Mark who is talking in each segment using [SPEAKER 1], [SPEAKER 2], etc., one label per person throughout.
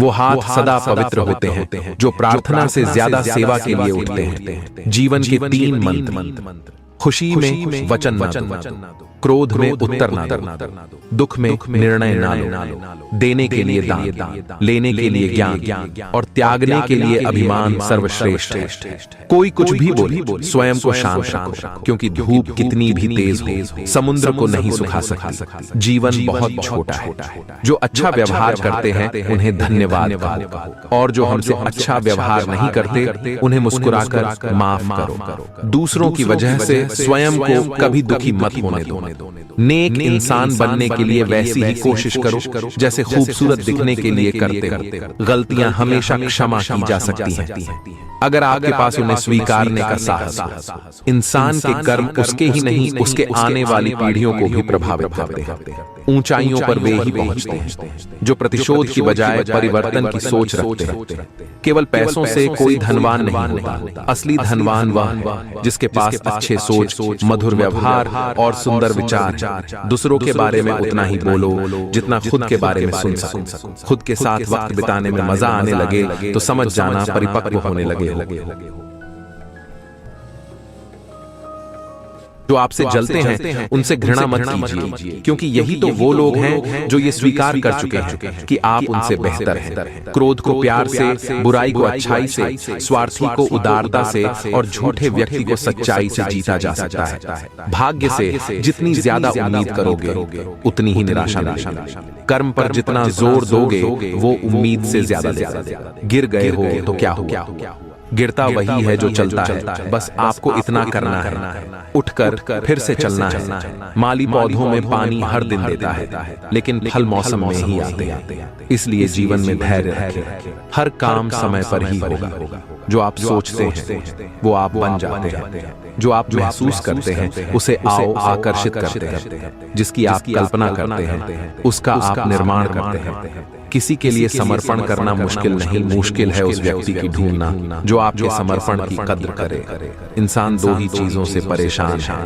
[SPEAKER 1] वो हाथ सदा पवित्र होते हैं जो प्रार्थना से ज्यादा सेवा के लिए उठते हैं। जीवन के 3 मंत्र: खुशी में वचन ना दो, क्रोध में उत्तर ना दो, दुख में निर्णय ना लो, देने के लिए दान, लेने के लिए ज्ञान और त्यागने के लिए अभिमान सर्वश्रेष्ठ है। कोई कुछ भी बोले, स्वयं को शांत रखो, क्योंकि धूप कितनी भी तेज हो समुद्र को नहीं सुखा सकती। जीवन बहुत छोटा है। जो अच्छा व्यवहार करते हैं उन्हें धन्यवाद कहो, और जो हमसे अच्छा व्यवहार नहीं करते उन्हें मुस्कुराकर माफ करो। दूसरों की वजह से स्वयं को कभी दुखी मत होने दो। नेक इंसान बनने के लिए वैसी ही कोशिश करो जैसे खूबसूरत दिखने के लिए करते। गलतियां हमेशा क्षमा की जा सकती हैं अगर आपके पास उन्हें स्वीकारने का साहस हो। इंसान के कर्म उसके ही नहीं, उसके आने वाली पीढ़ियों को भी प्रभावित करते हैं। ऊंचाइयों पर वे ही पहुंचते हैं जो प्रतिशोध की बजाय परिवर्तन की सोच रखते हैं। केवल पैसों से कोई धनवान नहीं होता। असली धनवान वह जिसके पास अच्छे सोच, मधुर व्यवहार और सुंदर विचार। दूसरों के बारे में उतना ही बोलो जितना खुद के बारे में सुन सको। खुद के साथ वक्त बिताने में मजा आने लगे तो समझ जाना परिपक्व होने लगे हो। जो आपसे जलते हैं उनसे घृणा मत कीजिए, क्योंकि यही तो वो लोग हैं जो ये स्वीकार कर चुके हैं कि आप उनसे बेहतर हैं। क्रोध को प्यार से, बुराई को अच्छाई से, स्वार्थी को उदारता से और झूठे व्यक्ति को सच्चाई से जीता जा सकता है। भाग्य से जितनी ज्यादा उम्मीद करोगे उतनी ही निराशा मिलेगी। कर्म पर जितना जोर दोगे वो उम्मीद से ज्यादा देगा। गिर गए हो तो क्या हुआ, गिरता वही है जो चलता है। बस आपको इतना करना है, उठकर फिर से चलना है। माली पौधों में पानी हर दिन देता है, लेकिन फल मौसम में ही आते हैं। इसलिए जीवन में धैर्य रखें। हर काम समय पर ही होगा। जो आप सोचते हैं वो आप बन जाते हैं। जो आप महसूस करते हैं उसे आओ आकर्षित करते हैं। जिसकी आप कल्पना करते हैं उसका आप निर्माण करते हैं। किसी के लिए समर्पण करना मुश्किल नहीं, मुश्किल है उस व्यक्ति की ढूंढना जो आपके समर्पण की कद्र करे। इंसान 2 ही चीजों से परेशान है,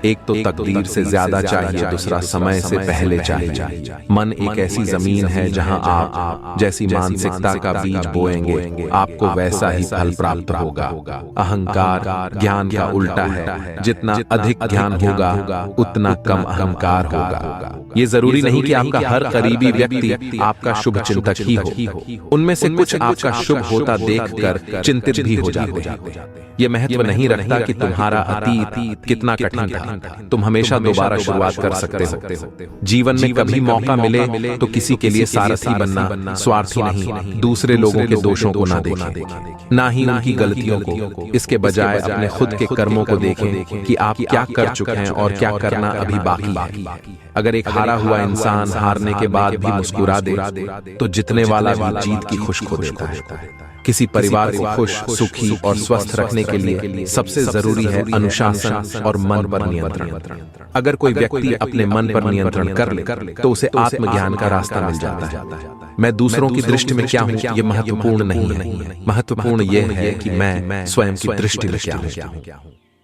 [SPEAKER 1] एक तो तकदीर से ज्यादा चाहिए, दूसरा समय से पहले चाहिए। मन एक ऐसी जमीन है जहां आप जैसी मानसिकता का बीज बोएंगे आपको वैसा ही फल प्राप्त होगा। अहंकार ज्ञान का उल्टा है। जितना अधिक ज्ञान होगा उतना कम अहंकार होगा। ये जरूरी नहीं कि आपका हर करीबी व्यक्ति आपका शुभ चिंतक ही हो। उनमें से कुछ आपका शुभ होता देखकर चिंतित भी हो जाते हैं। ये महत्व नहीं रखता कि तुम्हारा अतीत कितना कठिन था। तुम हमेशा दोबारा शुरुआत कर सकते हो। जीवन में कभी मौका मिले तो किसी के लिए सारथी बनना, स्वार्थी नहीं। दूसरे लोगों के दोषों को ना देखें, ना ही उनकी गलतियों को। इसके बजाय अपने खुद के कर्मों को देखें कि आप क्या कर चुके हैं और क्या करना अभी बाकी है। अगर एक हारा हुआ इंसान हारने के बाद भी मुस्कुरा दे तो जीतने वाला भी जीत की खुशी खो देता है। किसी परिवार को खुश, सुखी और स्वस्थ रखने के लिए सबसे जरूरी है अनुशासन और मन पर नियंत्रण। अगर कोई व्यक्ति अपने मन पर नियंत्रण कर ले तो उसे आत्मज्ञान का रास्ता मिल जाता है। मैं दूसरों की दृष्टि में क्या हूँ ये महत्वपूर्ण नहीं है। महत्वपूर्ण यह है कि मैं स्वयं की दृष्टि में क्या हूँ।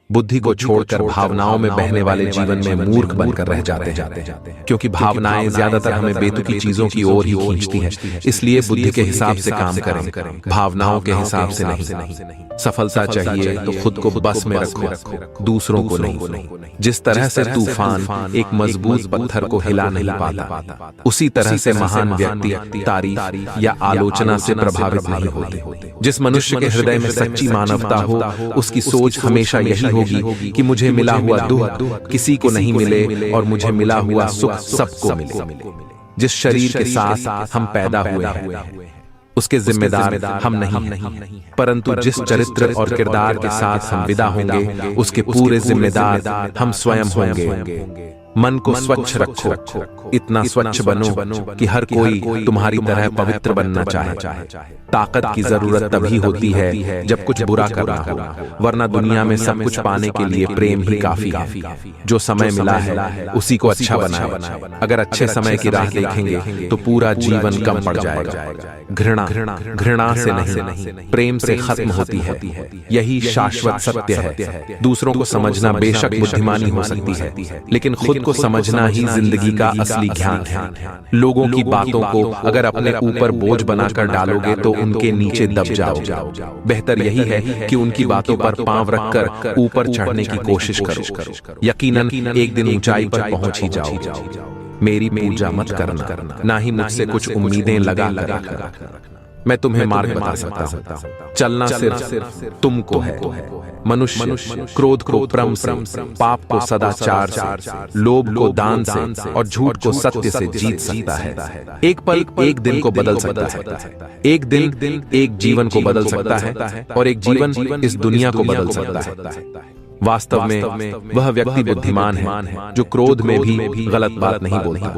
[SPEAKER 1] बुद्धि को छोड़कर भावनाओं में बहने वाले जीवन में मूर्ख बनकर रह जाते हैं, क्योंकि भावनाएं ज्यादातर हमें बेतुकी चीजों की ओर ही खींचती हैं। इसलिए बुद्धि के हिसाब से काम करें, भावनाओं के हिसाब से नहीं। सफलता चाहिए तो खुद को बस में रखो, दूसरों को नहीं। जिस तरह से तूफान एक मजबूत पत्थर को हिला नहीं पाता, उसी तरह से महान व्यक्ति तारीफ या आलोचना से प्रभावित नहीं होते। जिस मनुष्य के हृदय में सच्ची मानवता हो उसकी सोच हमेशा यही होगी कि मुझे मिला हुआ दुख किसी को नहीं मिले और मुझे मिला हुआ सुख सबको मिले। जिस शरीर के साथ हम पैदा हुए हैं उसके जिम्मेदार हम नहीं, परंतु जिस चरित्र और किरदार के साथ हम विदा होंगे उसके पूरे जिम्मेदार हम स्वयं होंगे। मन को स्वच्छ रखो, इतना स्वच्छ बनो कि हर कोई तुम्हारी तरह पवित्र बनना चाहे। ताकत की जरूरत तभी होती है जब कुछ बुरा करना हो, वरना दुनिया में सब कुछ पाने के लिए प्रेम ही काफी है। जो समय मिला है उसी को अच्छा बनाए। अगर अच्छे समय की राह देखेंगे तो पूरा जीवन कम पड़ जाएगा। घृणा से नहीं, प्रेम से खत्म होती है। यही शाश्वत सत्य है। दूसरों को समझना बेशक बुद्धिमानी हो सकती है, लेकिन खुद को समझना ही जिंदगी का असली असली ज्ञान है। लोगों की बातों को अगर अपने ऊपर बोझ बनाकर डालोगे तो उनके नीचे दब जाओगे। बेहतर यही है कि उनकी बातों पर पांव रखकर ऊपर चढ़ने की कोशिश करो। यकीनन एक दिन ऊंचाई पर पहुंच ही जाओगे। मेरी पूजा मत करना, ना ही मुझसे कुछ उम्मीदें लगा कर रखना। मैं तुम्हें मार्ग बता सकता हूँ। चलना सिर्फ तुमको है। मनुष्य क्रोध को परम से, पाप को सदाचार से, लोभ को दान से और झूठ को सत्य से जीत सकता है। एक पल एक दिन को बदल सकता है। एक दिन एक जीवन को बदल सकता है और एक जीवन इस दुनिया को बदल सकता है। वास्तव में वह व्यक्ति बुद्धिमान है जो क्रोध में भी गलत बात नहीं बोलता।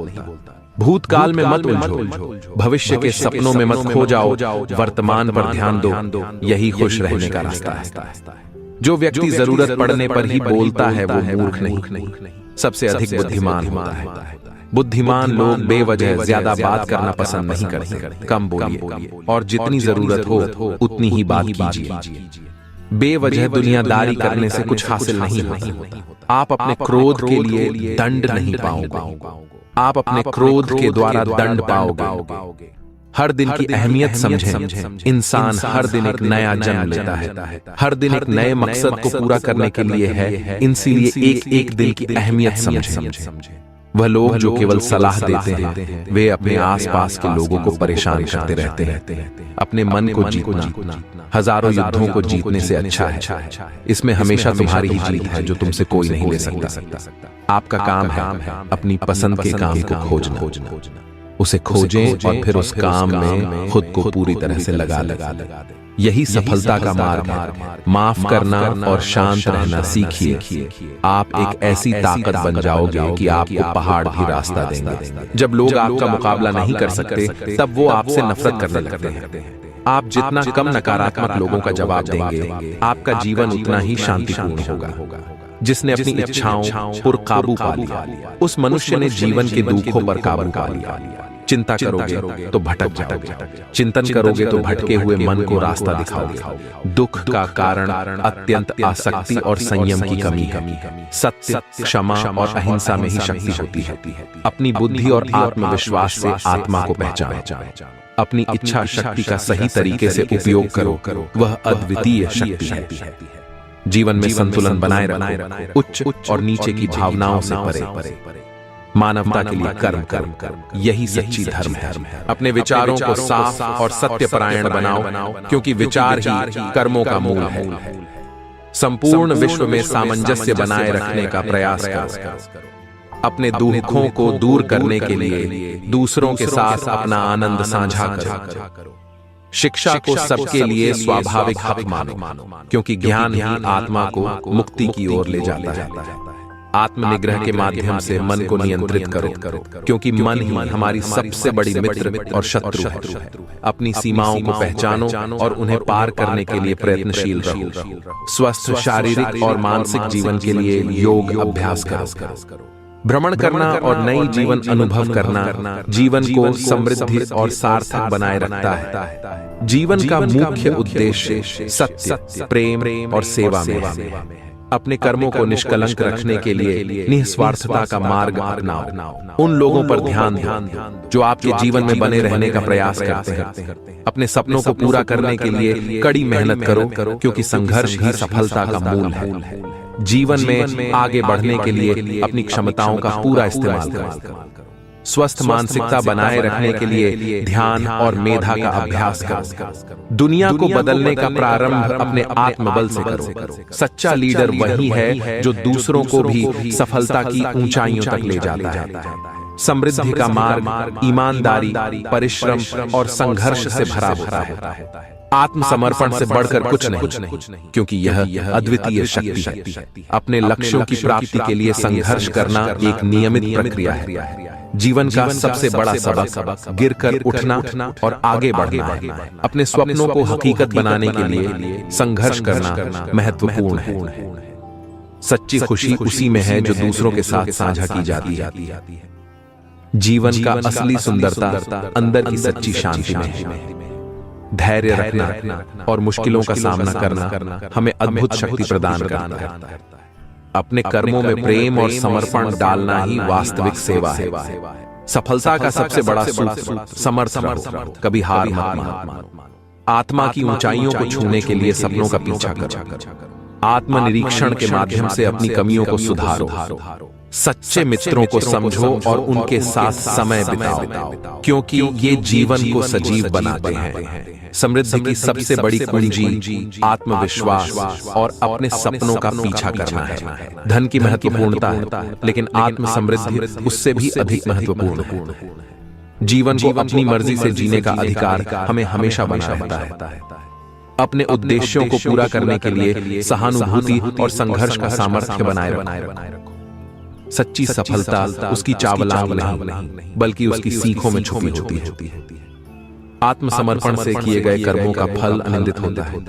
[SPEAKER 1] भूतकाल में मत उलझो, भविष्य के सपनों में मत खो जाओ, वर्तमान पर ध्यान दो। यही खुश रहने का रास्ता है। जो व्यक्ति जरूरत पड़ने पर ही बोलता है वो मूर्ख नहीं, सबसे अधिक बुद्धिमान होता है। बुद्धिमान लोग बेवजह ज्यादा बात करना पसंद नहीं करते। कम बोलिए और जितनी जरूरत हो उतनी ही बात कीजिए। बेवजह दुनियादारी करने से कुछ हासिल नहीं होता। आप अपने क्रोध के लिए दंड नहीं पाओगे, आप अपने क्रोध के द्वारा दंड पाओगे। हर दिन की अहमियत समझें। इंसान हर दिन एक नया जन्म लेता है, हर दिन एक नए मकसद को पूरा करने के लिए है। इसीलिए एक एक दिन की अहमियत समझें। वह लोग जो केवल सलाह देते हैं वे अपने आसपास के लोगों को परेशान करते रहते हैं। अपने मन को जीतना हजारों युद्धों को जीतने से अच्छा है। इसमें हमेशा तुम्हारी ही जीत है जो तुमसे कोई नहीं ले सकता। आपका काम है अपनी पसंद के काम को खोजना, उसे खोजें और फिर उस काम में खुद को पूरी तरह से लगा दे। यही सफलता का मार्ग है। माफ करना और शांत रहना सीखिए। आप एक ऐसी ताकत बन जाओगे कि आपको पहाड़ भी रास्ता देंगे। जब लोग आपका मुकाबला नहीं कर सकते तब वो आपसे नफरत करने लगते हैं। आप जितना कम नकारात्मक लोगों का जवाब देंगे आपका जीवन उतना ही शांतिपूर्ण होगा। जिसने अपनी इच्छाओं पर काबू पा लिया उस मनुष्य ने जीवन के दुखों पर काबू पा लिया। चिंता करोगे तो भटक जाओगे, चिंतन करोगे तो भटके हुए मन को रास्ता दिखाओगे। दुख का कारण अत्यंत आसक्ति और संयम की कमी है। सत्य, क्षमा और अहिंसा में ही शक्ति होती है। अपनी बुद्धि और आत्मविश्वास से आत्मा को पहचानो। अपनी इच्छा शक्ति का सही तरीके से उपयोग करो, वह अद्वितीय शक्ति है। जीवन में संतुलन बनाए रखो, उच्च और नीचे की भावनाओं से परे। मानवता के लिए कर्म, यही सच्ची धर्म है। अपने विचारों को साफ और सत्यपरायण बनाओ, क्योंकि विचार ही कर्मों का मूल है। संपूर्ण विश्व में सामंजस्य बनाए रखने का प्रयास करो। अपने दुखों को दूर करने के लिए दूसरों के साथ अपना आनंद साझा करो। शिक्षा को सबके लिए स्वाभाविक हक मानो, क्योंकि ज्ञान ही आत्मा को मुक्ति की ओर ले जाता है। आत्मनिग्रह के माध्यम से मन को नियंत्रित करो, क्योंकि मन ही हमारी सबसे बड़ी मित्र और शत्रु है। अपनी सीमाओं को पहचानो और उन्हें पार करने के लिए प्रयत्नशील रहो। स्वस्थ शारीरिक और मानसिक जीवन के लिए योग अभ्यास करो। भ्रमण करना और नई जीवन अनुभव करना जीवन को समृद्धि और सार्थक बनाए रखता है। जीवन का मुख्य उद्देश्य सत्य, प्रेम और सेवा में है। अपने कर्मों को निष्कलंक रखने के लिए निस्वार्थता का मार्ग अपनाओ। उन लोगों पर ध्यान दो जो आपके जीवन में बने रहने का प्रयास करते हैं। अपने सपनों को पूरा करने के लिए कड़ी मेहनत करो, क्योंकि संघर्ष ही सफलता का मूल है। जीवन में आगे बढ़ने के लिए अपनी क्षमताओं का पूरा इस्तेमाल करो। स्वस्थ मानसिकता बनाए रखने के लिए ध्यान और मेधा का अभ्यास करो। दुनिया को बदलने का प्रारंभ अपने आत्मबल से करो। सच्चा लीडर वही है जो दूसरों को भी सफलता की ऊंचाइयों तक ले जाता है। समृद्धि का मार्ग ईमानदारी, परिश्रम और संघर्ष से भरा होता है। आत्मसमर्पण से बढ़कर कुछ नहीं, क्योंकि यह अद्वितीय शक्ति है। अपने लक्ष्यों की प्राप्ति के लिए संघर्ष करना एक नियमित प्रक्रिया है। जीवन का सबसे बड़ा सबक गिरकर उठना और आगे बढ़ना है। अपने स्वप्नों को हकीकत बनाने के लिए संघर्ष करना महत्वपूर्ण है। सच्ची खुशी उसी में है जो दूसरों के साथ साझा की जाती है। जीवन का असली सुंदरता अंदर की सच्ची शांति में है। धैर्य रखना और मुश्किलों का सामना करना हमें अद्भुत शक्ति प्रदान करता है। अपने कर्मों में प्रेम और समर्पण डालना ही वास्तविक सेवा है। सफलता का सबसे बड़ा सूत्र समर्थ रहो, कभी हार मत मानो। आत्मा की ऊंचाइयों को छूने के लिए सपनों का पीछा करो। आत्मनिरीक्षण के माध्यम से अपनी कमियों को सुधारो। सच्चे मित्रों को समझो और उनके साथ समय बिताओ, क्योंकि ये जीवन को सजीव बनाते हैं। समृद्धि की सबसे बड़ी कुंजी आत्मविश्वास और अपने सपनों का पीछा करना है। धन की महत्वपूर्णता है, लेकिन आत्म समृद्धि उससे भी अधिक महत्वपूर्ण है। जीवन को अपनी मर्जी से जीने का अधिकार हमें हमेशा बना रहता है। अपने उद्देश्यों को पूरा करने के लिए सहानुभूति और संघर्ष का सामर्थ्य बनाए रखो। सच्ची सफलता उसकी चावलांग नहीं, बल्कि उसकी सीखों में छुपी होती है। आत्मसमर्पण से किए गए कर्मों का फल आनंदित होता है।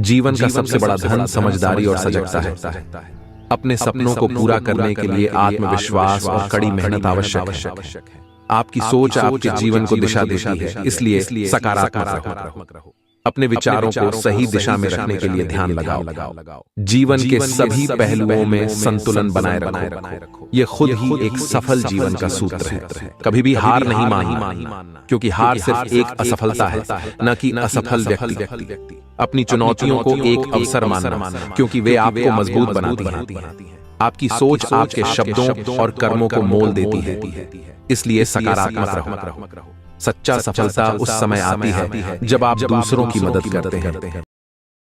[SPEAKER 1] जीवन का सबसे बड़ा धन समझदारी और सजगता है। अपने सपनों को पूरा करने के लिए आत्मविश्वास और कड़ी मेहनत आवश्यक है। आपकी सोच आपके जीवन को दिशा देती है, इसलिए सकारात्मक रहो। अपने विचारों को सही दिशा में रखने के लिए ध्यान लगाओ। जीवन के सभी पहलुओं में संतुलन बनाए रखो। यह खुद ही एक सफल जीवन का सूत्र है। कभी भी हार नहीं मानना, क्योंकि हार सिर्फ एक असफलता है, न कि असफल व्यक्ति। अपनी चुनौतियों को एक अवसर मानना, क्योंकि वे आपको मजबूत बनाती हैं। आपकी सोच आपके शब्दों और कर्मों को मोल देती है, इसलिए सकारात्मक रहो। सच्चा सफलता उस समय आती है जब आप दूसरों की मदद करते हैं।